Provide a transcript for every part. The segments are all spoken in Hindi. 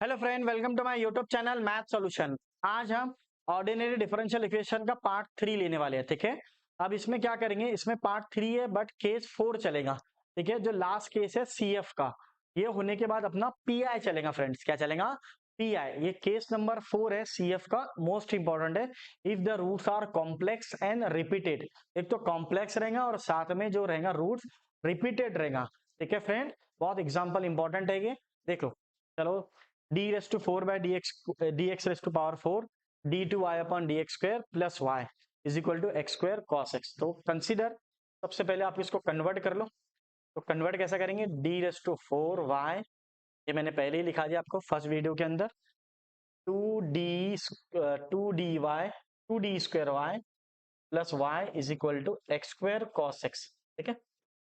Hello friend, welcome to my YouTube channel math solution. आज हम ऑर्डिनरी डिफरेंशियल इक्वेशन का पार्ट 3 लेने वाले हैं। ठीक है, अब इसमें क्या करेंगे, इसमें पार्ट 3 है बट केस 4 चलेगा। ठीक है, जो लास्ट केस है सीएफ का, ये होने के बाद अपना पीआई चलेगा। फ्रेंड्स, क्या चलेगा? पीआई। ये केस नंबर 4 है सीएफ का, मोस्ट इंपॉर्टेंट है। If the roots are complex and repeated, एक तो कॉम्प्लेक्स रहेगा और साथ में जो रहेगा रूट्स रिपीटेड रहेगा। ठीक है फ्रेंड, बहुत एग्जाम्पल इंपॉर्टेंट है ये, देख लो। चलो, d raised to 4 by dx raised to power 4 d2y upon dx square plus y is equal to x square cos x। तो कंसीडर, सबसे पहले आप इसको कन्वर्ट कर लो। तो कन्वर्ट कैसा करेंगे? d raised to 4y, ये मैंने पहले ही लिखा दिया आपको फर्स्ट वीडियो के अंदर, 2d two D square Y plus Y is equal to X square cos X. ठीक है,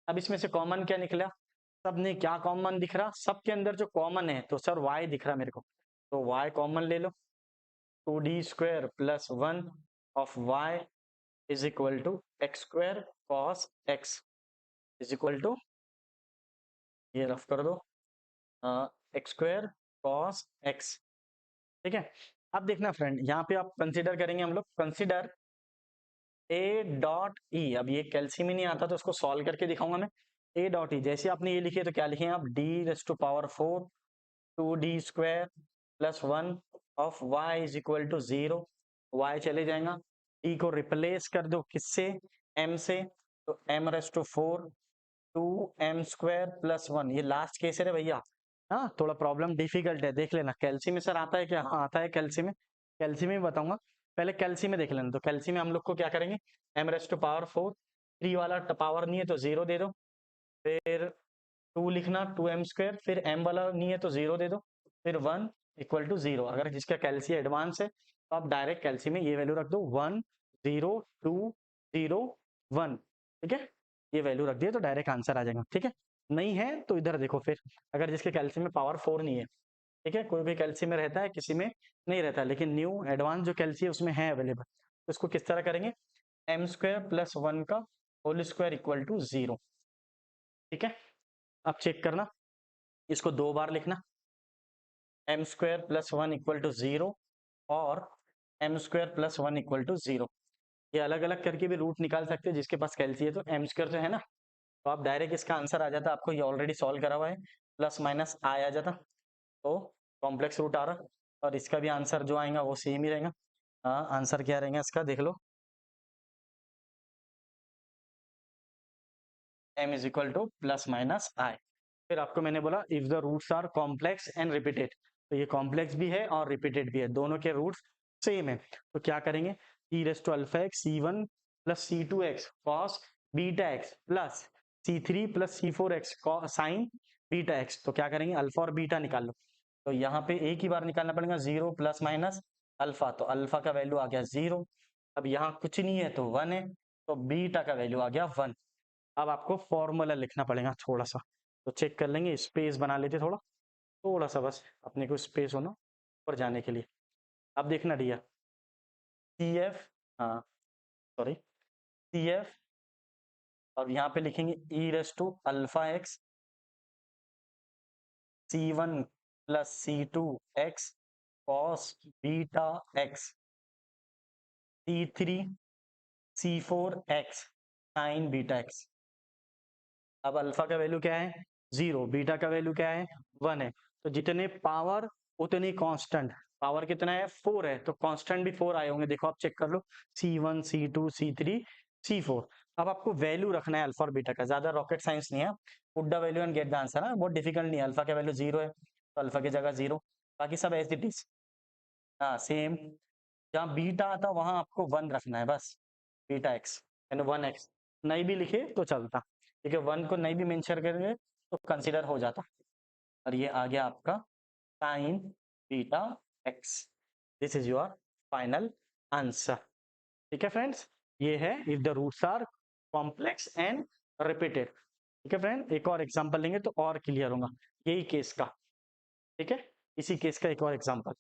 अब इसमें से कॉमन क्या निकला? सब ने क्या कॉमन दिख रहा? सबके अंदर जो कॉमन है, तो सर y दिख रहा मेरे को, तो y कॉमन ले लो। 2d² plus 1 of y is equal to X square cos X is equal to, ये रफ कर दो, एक्स स्क्वायर कॉस एक्स। ठीक है, अब देखना फ्रेंड, यहाँ पे आप कंसिडर करेंगे, हम लोग कंसिडर ए डॉट ई। अब ये कैल्सियम ही नहीं आता तो उसको सॉल्व करके दिखाऊंगा मैं। ए डॉट ई, जैसे आपने ये लिखी है तो क्या लिखे आप? D raise to power 4 2d² plus 1 of y is equal to 0। y चले जाएगा, e को रिप्लेस कर दो किससे? m से, तो m raise to 4 2m² plus 1। ये लास्ट केस है रे भैया। हाँ, थोड़ा प्रॉब्लम डिफिकल्ट है, देख लेना। कैल्शियम में सर आता है क्या? हाँ आता है कैल्शियम में, कैल्शियम में बताऊंगा। पहले कैल्शियम में देख लेना। तो कैल्शियम में हम लोग को क्या करेंगे? m रेस टू पावर 4, 3 वाला पावर नहीं है तो 0 दे दो, फिर 2 लिखना 2m², फिर m वाला नहीं है तो 0 दे दो, फिर 1 इक्वल टू 0। अगर जिसका कैल्शियम एडवांस है तो आप डायरेक्ट कैल्शियम में ये वैल्यू रख दो, 1 0 2 0 1। ठीक है, ये वैल्यू रख दिए तो डायरेक्ट आंसर आ जाएगा। ठीक है, नहीं है तो इधर देखो फिर, अगर जिसके कैल्शियम में पावर 4 नहीं है। ठीक है, कोई भी कैल्शियम में रहता है, किसी में नहीं रहता, लेकिन न्यू एडवांस जो कैल्शियम उसमें है अवेलेबल, तो इसको किस तरह करेंगे? m² प्लस 1 का होल स्क्वायर इक्वल टू 0। ठीक है, अब चेक करना, इसको 2 बार लिखना, m² प्लस 1 इक्वल टू 0 और m² प्लस 1 इक्वल टू 0। ये अलग अलग करके भी रूट निकाल सकते हैं, जिसके पास कैल्सी है। तो m² तो है ना, तो आप डायरेक्ट इसका आंसर आ जाता, आपको ये ऑलरेडी सॉल्व करा हुआ है, प्लस माइनस आ जाता, तो कॉम्प्लेक्स रूट आ रहा, और इसका भी आंसर जो आएगा वो सेम ही रहेगा। आंसर क्या रहेगा इसका देख लो, m is equal to plus minus i. फिर आपको मैंने बोला if the roots are complex and repeated, तो ये कॉम्प्लेक्स भी है और रिपीटेड भी है, दोनों के रूट्स सेम है। तो क्या करेंगे? e raise to alpha x c1 plus c2x cos beta X plus c3 plus c4x sine beta X. तो क्या करेंगे? अल्फा और बीटा निकाल लो। तो यहाँ पे एक ही बार निकालना पड़ेगा, 0 प्लस माइनस अल्फा, तो अल्फा का वैल्यू आ गया 0। अब यहाँ कुछ नहीं है तो 1 है, तो बीटा का वैल्यू आ गया 1। अब आपको फॉर्मूला लिखना पड़ेगा थोड़ा सा, तो चेक कर लेंगे, स्पेस बना लेते थोड़ा, थोड़ा सा बस अपने को स्पेस होना ऊपर जाने के लिए। अब देखना डियर, सी एफ, हाँ सॉरी, सी एफ, और यहाँ पे लिखेंगे e raise to alpha x c1 plus c2x cos beta x c3 c4x sine beta x. अब अल्फा का वैल्यू क्या है? 0, बीटा का वैल्यू क्या है? 1 है, तो जितने पावर उतनी कांस्टेंट। पावर कितना है? 4 है, तो कांस्टेंट भी 4 आए होंगे, देखो आप चेक कर लो, c1 c2 c3 c4। अब आपको वैल्यू रखना है अल्फा और बीटा का, ज्यादा रॉकेट साइंस नहीं है, put the value and get the answer है, बहुत डिफिकल्ट नहीं है। अल्फा का वैल्यू 0 है तो अल्फा की जगह 0, बाकी सब एज इट इज, हाँ सेम। जहाँ बीटा आता वहां आपको 1 रखना है बस, बीटा एक्स यानी 1x। नहीं भी लिखे तो चलता, ठीक है, 1 को नहीं भी मेंशन करेंगे तो कंसीडर हो जाता। और ये आ गया आपका sine beta X. This is your final answer. ठीक है फ्रेंड्स, ये है if the roots are complex and repeated. ठीक है फ्रेंड, एक और एग्जांपल लेंगे तो और क्लियर होगा यही केस का। ठीक है, इसी केस का एक और एग्जांपल।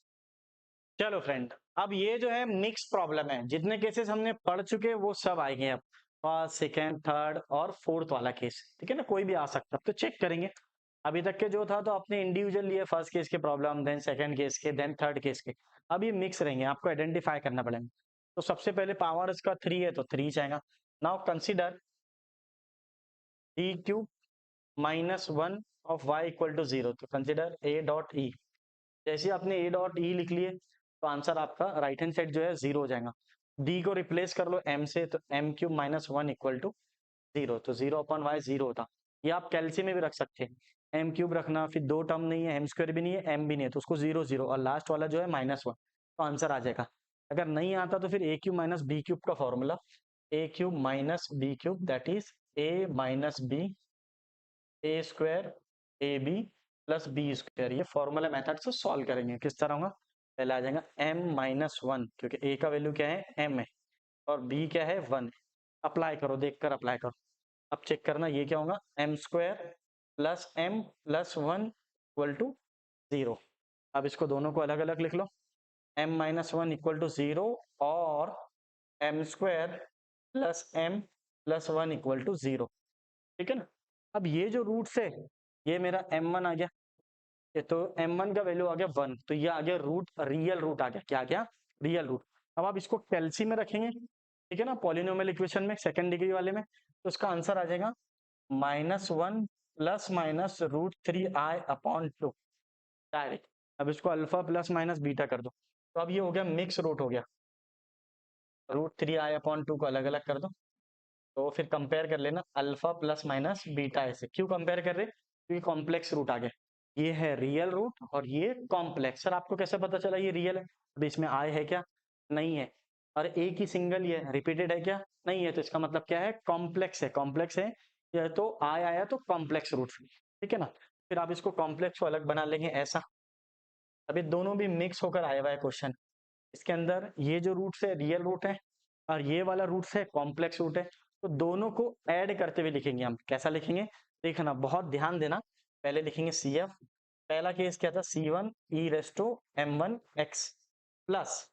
चलो फ्रेंड, अब ये जो है मिक्स प्रॉब्लम है, जितने केसेस हमने पढ़ चुके वो सब आएंगे अब, फर्स्ट सेकेंड थर्ड और फोर्थ वाला केस। ठीक है ना, कोई भी आ सकता है, तो चेक करेंगे। अभी तक के जो था तो आपने इंडिविजुअल लिए, फर्स्ट केस के प्रॉब्लम, देन सेकंड केस के, देन थर्ड केस के। अब ये मिक्स रहेंगे, आपको आइडेंटिफाई करना पड़ेगा। तो सबसे पहले पावर इसका 3 है तो 3 जाएगा। Now consider D cube -1 of y equal to 0। तो कंसीडर a डॉट ई। जैसे आपने a डॉट ई लिख लिए तो आंसर आपका राइट हैंड साइड जो है 0 हो जाएगा। d को रिप्लेस कर लो m से, तो m क्यूब -1 इक्वल टू 0। तो 0 अपॉन y 0 होता। ये आप कैल्सी में भी रख सकते हैं, m क्यूब रखना, फिर दो टर्म नहीं है, m स्क्वायर भी नहीं है, m भी नहीं है, तो उसको 0 0 और लास्ट वाला जो है -1, तो आंसर आ जाएगा। अगर नहीं आता तो फिर a cube minus B cube का formula, a cube minus B cube that is a minus B A square A B plus B square. ये फॉर्मूला मेथड से सॉल्व करेंगे। किस तरह होगा, पहले आ जाएगा m-1, क्योंकि a का वैल्यू क्या है m है और b क्या है 1। अप्लाई करो, देखकर अप्लाई करो। अब चेक करना ये क्या होगा, m square plus m plus 1 equal to 0। अब इसको दोनों को अलग अलग लिख लो, m-1 इक्वल टू 0 और m square plus m plus 1 equal to 0। ठीक है ना। अब ये जो रूट्स है, ये मेरा m1 आ गया, ये तो m1 का वैल्यू आ गया 1, तो ये आ गया रूट, रियल रूट आ गया। क्या आ गया, रियल रूट। अब आप इसको कैल्सी में रखेंगे, ठीक है ना, पॉलिनोमियल इक्वेशन में सेकंड डिग्री वाले में, तो इसका आंसर आ जाएगा -1 प्लस माइनस √3i/2 डायरेक्ट। अब इसको अल्फा प्लस माइनस बीटा कर दो, तो अब ये हो गया मिक्स रूट हो गया। √3i/2 को अलग अलग कर दो, तो फिर कंपेयर कर लेना अल्फा प्लस माइनस बीटा। ऐसे क्यों कंपेयर कर रहे, क्योंकि कॉम्प्लेक्स रूट आ गया। ये है रियल रूट और ये कॉम्प्लेक्स। सर आपको कैसे पता चला ये रियल है, अभी इसमें आई है क्या, नहीं है। और एक ही सिंगल ये रिपीटेड है क्या, नहीं है, तो इसका मतलब क्या है, कॉम्प्लेक्स है। कॉम्प्लेक्स है ये तो आई आया तो कॉम्प्लेक्स रूट, ठीक है ना। फिर आप इसको कॉम्प्लेक्स को अलग बना लेंगे ऐसा। अभी दोनों भी मिक्स होकर आया हुआ है क्वेश्चन। इसके अंदर ये जो रूट्स है रियल रूट है और ये वाला रूट्स है कॉम्प्लेक्स रूट है, तो दोनों को ऐड करते हुए लिखेंगे हम। कैसा लिखेंगे, देखना, बहुत ध्यान देना। पहले लिखेंगे CF, पहला केस क्या था, C1 e⁻m1x प्लस,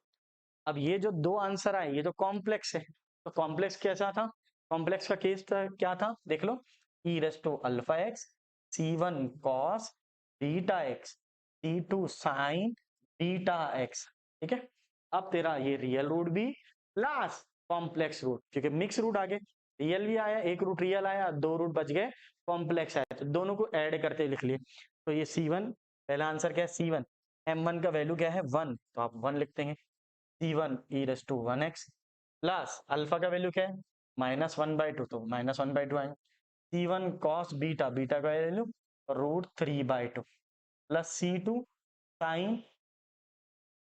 अब ये जो दो आंसर आए ये तो कॉम्प्लेक्स है, तो कॉम्प्लेक्स कैसा था, कॉम्प्लेक्स का केस था, क्या था देख लो, e⁻α x, C1 cos beta x, C2 sin beta x। ठीक है। अब तेरा ये रियल रूट भी प्लस कॉम्प्लेक्स रूट, क्योंकि मिक्स रूट आ गए, रियल भी आया, एक रूट रियल आया, दो रूट बच गए कॉम्प्लेक्स आया, तो दोनों को ऐड करते लिख लिए। तो ये C1, पहला आंसर क्या है C1, m1 का वैल्यू क्या है 1, तो आप 1 लिख देंगे। C1 e⁻1x प्लस अल्फा का वैल्यू क्या है -1/2, तो -1/2 आएगा। C1 cos बीटा, बीटा का वैल्यू √3/2 प्लस C2 sin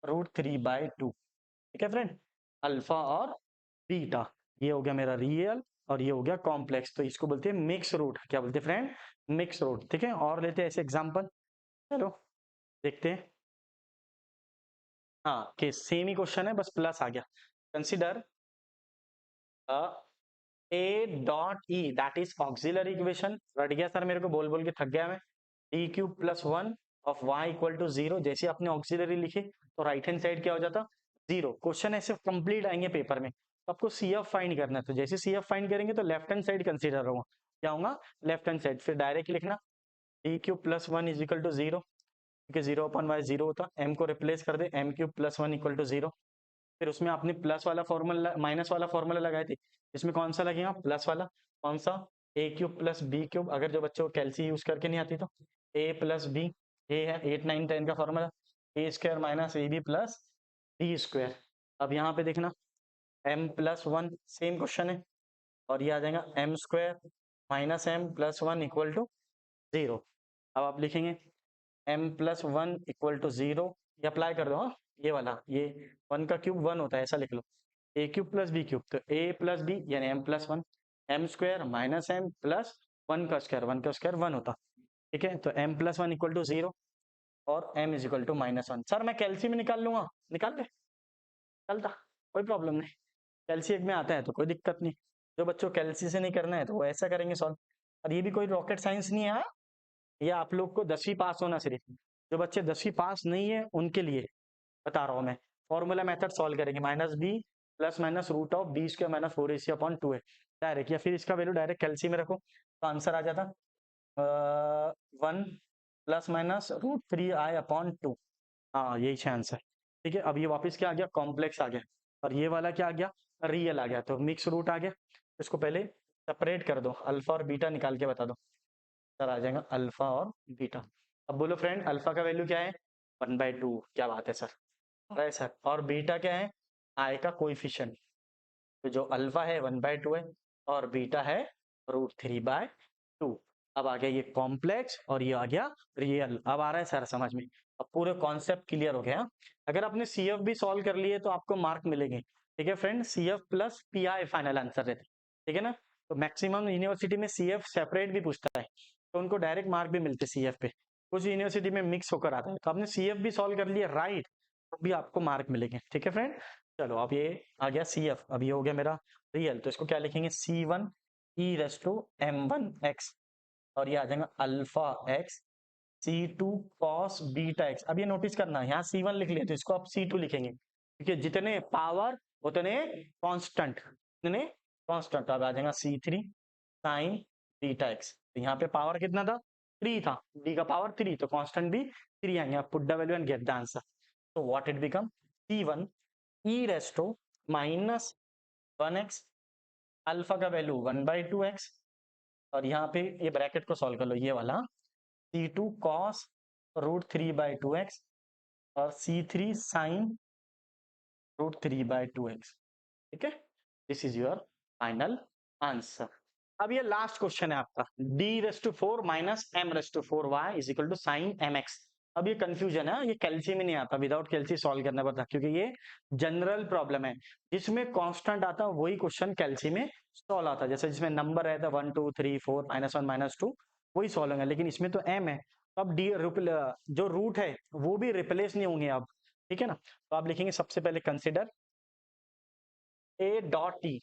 √3/2। ठीक है फ्रेंड, अल्फा और बीटा, ये हो गया मेरा रियल और ये हो गया कॉम्प्लेक्स, तो इसको बोलते हैं मिक्स रूट। क्या बोलते हैं फ्रेंड, मिक्स रूट। ठीक है, और लेते हैं ऐसे एग्जांपल, चलो देखते हैं। हाँ, कि सेम ही क्वेश्चन है, बस प्लस आ गया। Consider a dot E that is auxiliary equation. रट गया सर, मेरे को बोल बोल के थक गया मैं। D cube plus 1 of Y equal to 0। जैसे आपने ऑक्सिलरी लिखे तो राइट हैंड साइड क्या हो जाता, 0। क्वेश्चन ऐसे कंप्लीट आएंगे पेपर में, तो आपको CF फाइंड करना है। तो जैसे CF फाइंड करेंगे तो लेफ्ट हैंड साइड कंसीडर होगा, क्या होगा, लेफ्ट हैंड साइड। फिर डायरेक्ट लिखना D cube plus 1 is equal to 0, क्योंकि 0/y 0 होता। m को रिप्लेस कर दे, m cube plus 1 equal to 0। फिर उसमें आपने प्लस वाला फॉर्मूला, माइनस वाला फॉर्मूला लगाए थे, इसमें कौन सा लगेगा, प्लस वाला। कौन सा, ए क्यूब प्लस बी क्यूब। अगर जो बच्चों को कैल्सी यूज करके नहीं आती तो ए प्लस बी, ए है 8 9 10 का formula, A square minus A B plus B square. अब यहाँ पे देखना m प्लस 1 सेम क्वेश्चन है, और ये आ जाएगा m square minus m plus 1 equal to 0। अब आप लिखेंगे m प्लस 1 इक्वल टू 0, ये अप्लाई कर दो। हाँ, ये वाला, ये 1 का क्यूब 1 होता है, ऐसा लिख लो, ए क्यूब प्लस बी क्यूब, तो ए प्लस बी यानी m plus 1, m square minus m plus 1 का स्क्वायर, 1 का स्क्वायर 1 होता। ठीक है, तो m प्लस 1 इक्वल टू 0 और m is equal to -1। Sir मैं कैल्सी में निकाल लूंगा, निकाल ले, चलता, कोई प्रॉब्लम नहीं। कैल्सी एक में आता है तो कोई दिक्कत नहीं। जो बच्चों कैल्सी से नहीं करना है तो वो ऐसा करेंगे सॉल्व। और ये भी कोई रॉकेट साइंस नहीं है, हाँ? ये आप लोग को 10वीं पास होना सिर्फ, जो बच्चे 10वीं पास नहीं है उनके लिए बता रहा हूँ मैं। फॉर्मूला मेथड सॉल्व करेंगे, -b plus minus √b² minus 4ac/2 है डायरेक्ट, या फिर इसका वैल्यू डायरेक्ट कैल्सी में रखो तो आंसर आ जाता 1 प्लस माइनस √3i/2। हाँ यही है आंसर। ठीक है, अब ये वापस क्या आ गया, कॉम्प्लेक्स आ गया, और ये वाला क्या आ गया, रियल आ गया, तो मिक्स रूट आ गया। इसको पहले सेपरेट कर दो, अल्फा और बीटा निकाल के बता दो, सर आ जाएगा अल्फा और बीटा। अब बोलो फ्रेंड, अल्फा का वैल्यू क्या है, 1/2। क्या बात है सर, अरे सर, और बीटा क्या है, आई का कोइफिशिएंट। तो जो अल्फा है 1/2 है, और बीटा है √3/2। अब आ गया ये कॉम्प्लेक्स और ये आ गया रियल। अब आ रहा है सर समझ में, अब पूरे कॉन्सेप्ट क्लियर हो गया। अगर आपने CF भी सॉल्व कर लिए तो आपको मार्क मिलेंगे। ठीक है friend, CF plus PI final answer रहता है। ठीक है ना, तो मैक्सिमम यूनिवर्सिटी में CF सेपरेट भी पूछता है, तो उनको डायरेक्ट मार्क भी मिलते हैं CF पे। कुछ यूनिवर्सिटी में मिक्स होकर आता है, तो आपने CF भी सॉल्व कर लिया राइट, तो भी आपको मार्क मिलेंगे। ठीक है फ्रेंड, चलो अब ये आ गया CF, अब ये हो गया मेरा रियल, तो इसको क्या लिखेंगे, C1e⁻m1x, और ये आ जाएगा alpha x, C2 cos beta x। अब ये नोटिस करना, यहाँ C1 लिख लिया तो इसको आप C2 लिखेंगे, क्योंकि जितने पावर उतने कांस्टेंट, इतने कांस्टेंट। अब आ जाएगा C3 sin बीटा x। तो यहाँ पे पावर कितना था, 3 था, d का पावर 3, तो कांस्टेंट भी 3 आएंगे। आप put the value and get the answer. तो what it become, C1e⁻1x, alpha का वैल्यू 1/2x, और यहाँ पे ये ब्रैकेट को सॉल्व कर लो, ये वाला C2 cos √3/2x और C3 sin √3/2x। ठीक है, this is your final answer. अब ये लास्ट क्वेश्चन है आपका, d⁴ minus m⁴y is equal to sine mx। अब ये कंफ्यूजन है, ये कैल्सी में नहीं आता, विदाउट कैल्सी सॉल्व करना पड़ता, क्योंकि ये जनरल प्रॉब्लम है, जिसमें कांस्टेंट आता है वही क्वेश्चन कैल्सी में सॉल्व आता है। जैसे जिसमें नंबर रहता है 1 2 3 4 -1 -2, वही सॉल्व होंगे, लेकिन इसमें तो m है, तो अब डी जो रूट है वो भी रिप्लेस नहीं होंगे अब। ठीक है ना, तो आप लिखेंगे सबसे पहले consider a.t,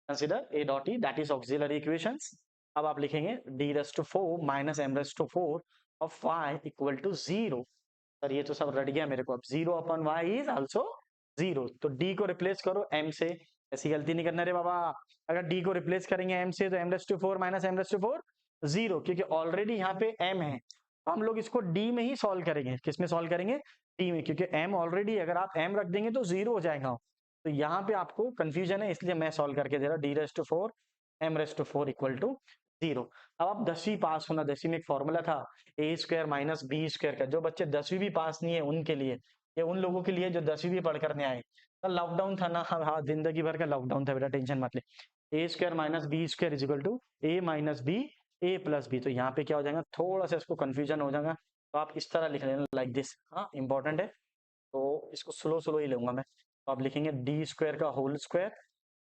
consider a.t, that is auxiliary equations. अब आप लिखेंगे d⁴ minus m⁴ of y equal to 0। Sir ये तो सब रट गया मेरे को, अब 0/y इज आल्सो 0, तो d को रिप्लेस करो m से। ऐसी गलती नहीं करना रे बाबा, अगर d को रिप्लेस करेंगे m से तो m⁴ माइनस m⁴ 0, क्योंकि ऑलरेडी यहाँ पे m है, तो हम लोग इसको d में ही सॉल्व करेंगे। किस में सॉल्व करेंगे, d में, क्योंकि m ऑलरेडी, अगर आप m रख देंगे तो 0 हो जाएगा। तो यहाँ पे आपको कंफ्यूजन है, इसलिए मैं सॉल्व करके दे रहा हूँ, d⁴ m⁴ इक्वल टू 0। अब आप 10वीं पास होना, 10वीं में एक फॉर्मूला था a² माइनस b² का, जो बच्चे 10वीं भी पास नहीं है उनके लिए, या उन लोगों के लिए जो 10वीं भी पढ़ कर नहीं आए, तो लॉकडाउन था ना, हाँ जिंदगी भर का लॉकडाउन था बेटा, टेंशन मत ले। a² minus b² is equal to a minus b a plus b। तो यहाँ पे क्या हो जाएगा, थोड़ा सा इसको कंफ्यूजन हो जाएगा, तो आप इस तरह लिख लेना, लाइक दिस। हाँ इंपॉर्टेंट है, तो इसको स्लो स्लो ही लूंगा मैं। तो आप लिखेंगे d² का होल स्क्वायर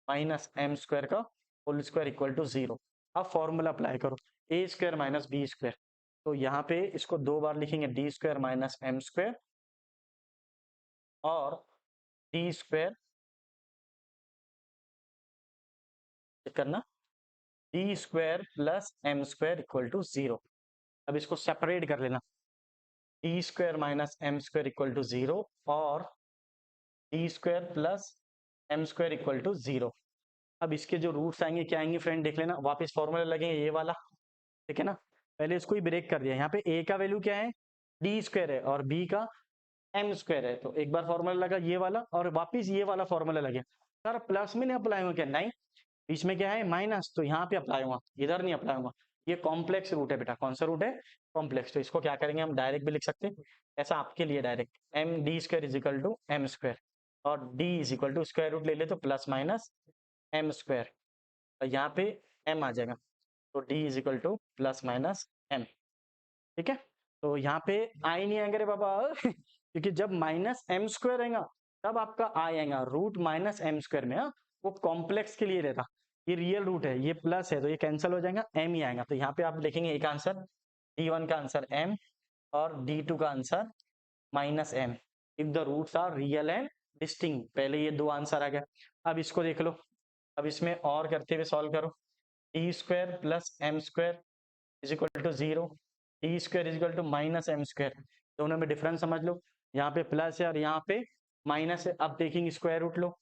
माइनस m² का होल स्क्वायर इक्वल टू 0। अब फॉर्मूला अप्लाई करो, a² माइनस b²। तो यहाँ पे इसको 2 बार लिखेंगे, d² माइनस m² और d² करना, d² plus m² equal to 0। अब इसको सेपरेट कर लेना, d² minus m² equal to 0 और d² plus m² equal to 0। अब इसके जो रूट्स आएंगे क्या आएंगे फ्रेंड, देख लेना, वापस फॉर्मूला लगेंगे ये वाला। ठीक है ना, पहले इसको ही ब्रेक कर दिया। यहाँ पे a का वैल्यू क्या है, d² है, और b का m² है, तो एक बार फॉर्मूला लगा ये वाला, और वापिस ये वाला फॉर्मूला लगे। सर प्लस में नहीं अप्लाई होगा क्या, नहीं, बीच में क्या है माइनस, तो यहाँ पे अप्लाई होगा, इधर नहीं अप्लाई होगा। ये कॉम्प्लेक्स रूट है बेटा, कौन सा रूट है, कॉम्प्लेक्स। तो इसको क्या करेंगे, हम डायरेक्ट भी लिख सकते हैं, ऐसा आपके लिए direct, md² is equal to m², और d is equal to square root ले ले तो प्लस माइनस m², और यहाँ पे m आ जाएगा, तो d is equal to plus minus m। ठीक है, तो यहाँ पे आई नहीं आएंगे रे बाबा क्योंकि जब माइनस m² आएगा तब आपका आई आएगा, रूट माइनस m² में, वो कॉम्प्लेक्स के लिए रहता, ये रियल रूट है, ये प्लस है, तो ये कैंसिल हो जाएगा, m ही आएगा। तो यहाँ पे आप लिखेंगे एक आंसर, d1 का आंसर m और d2 का answer minus m, if the roots are real and distinct. पहले ये 2 आंसर आ गया। अब इसको देख लो, अब इसमें और करते हुए सॉल्व करो, d² plus m² is equal to 0, d² is equal to minus m², दोनों में डिफरेंस समझ लो, यहाँ पे प्लस है और यहाँ पे माइनस है। अब देखेंगे स्क्वायर रूट लो,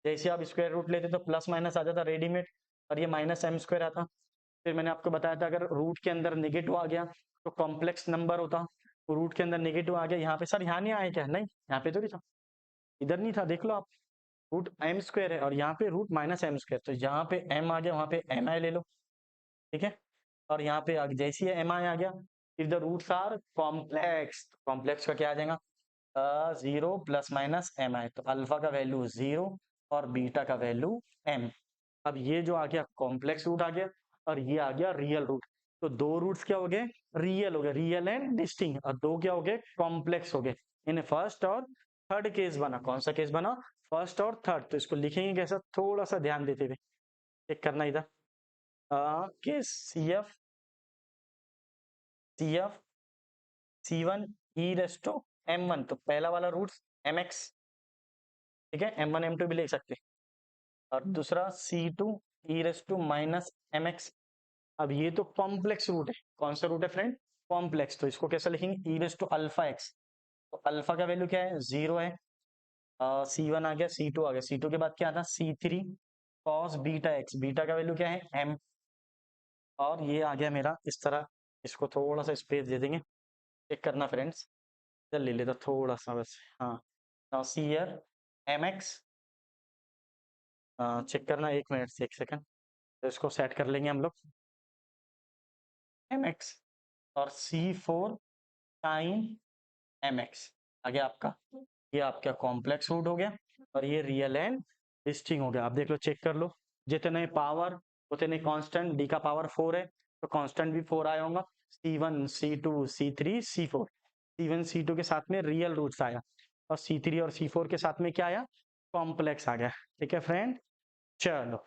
जैसे आप स्क्वायर रूट लेते तो प्लस माइनस आ जाता रेडीमेड, और ये माइनस m² आता। फिर मैंने आपको बताया था अगर रूट के अंदर नेगेटिव आ गया तो कॉम्प्लेक्स नंबर होता, तो रूट के अंदर नेगेटिव आ गया। यहाँ पे सर यहाँ नहीं आया क्या? नहीं, यहाँ पे तो नहीं था, इधर नहीं था, देख लो आप, रूट एम स्क्वायर है और यहाँ पे रूट माइनस एम स्क्वायर, तो यहाँ पे एम आ गया, वहाँ पे एम आई ले लो, ठीक है। और यहाँ पे जैसे ही एम आई आ गया, if the roots are complex, complex का क्या आ जाएगा? 0 प्लस माइनस एम आई, तो अल्फा का वैल्यू 0 और बीटा का वैल्यू एम। अब ये जो आ गया कॉम्प्लेक्स रूट आ गया और ये आ गया रियल रूट, तो दो रूट्स क्या हो गए? रियल हो गए, रियल एंड डिस्टिंक्ट, और दो क्या हो गए? कॉम्प्लेक्स हो गए। इन फर्स्ट और थर्ड केस बना, कौन सा केस बना? फर्स्ट और थर्ड। तो इसको लिखेंगे कैसा, थोड़ा सा ध्यान देते हुए चेक करना इधर, कि सी एफ C1 ई रेस्टो M1, तो पहला वाला रूट्स mx, ठीक है, M1 M2 भी ले सकते, और दूसरा C2 ई रेस्टो माइनस mx। अब ये तो कॉम्प्लेक्स रूट है, कौन सा रूट है फ्रेंड? कॉम्प्लेक्स, तो इसको कैसे लिखेंगे? ई रेस्टो अल्फा एक्स, तो अल्फा का वैल्यू क्या है? 0 है। C1 आ गया, C2 आ गया, C2 के बाद क्या आता? C3 cos beta x, beta का वैल्यू क्या है? m, और ये आ गया मेरा इस तरह, इसको थोड़ा सा स्पेस दे देंगे, चेक करना फ्रेंड्स, चल ले लेता थोड़ा सा बस, हाँ। Now see here mx, check करना, 1 मिनट से 1 सेकंड, तो इसको सेट कर लेंगे हम लोग, mx और C4 टाइम mx आ गया आपका, ये आपका कॉम्प्लेक्स रूट हो गया और ये रियल एंड डिस्टिंक्ट हो गया। आप देख लो, चेक कर लो, जितने पावर उतने कांस्टेंट, d का पावर 4 है तो कांस्टेंट भी 4 आया होगा, C1 C2 C3 C4, C1 C2 के साथ में रियल रूट्स आया और C3 और C4 के साथ में क्या आया? कॉम्प्लेक्स आ गया, ठीक है फ्रेंड। चलो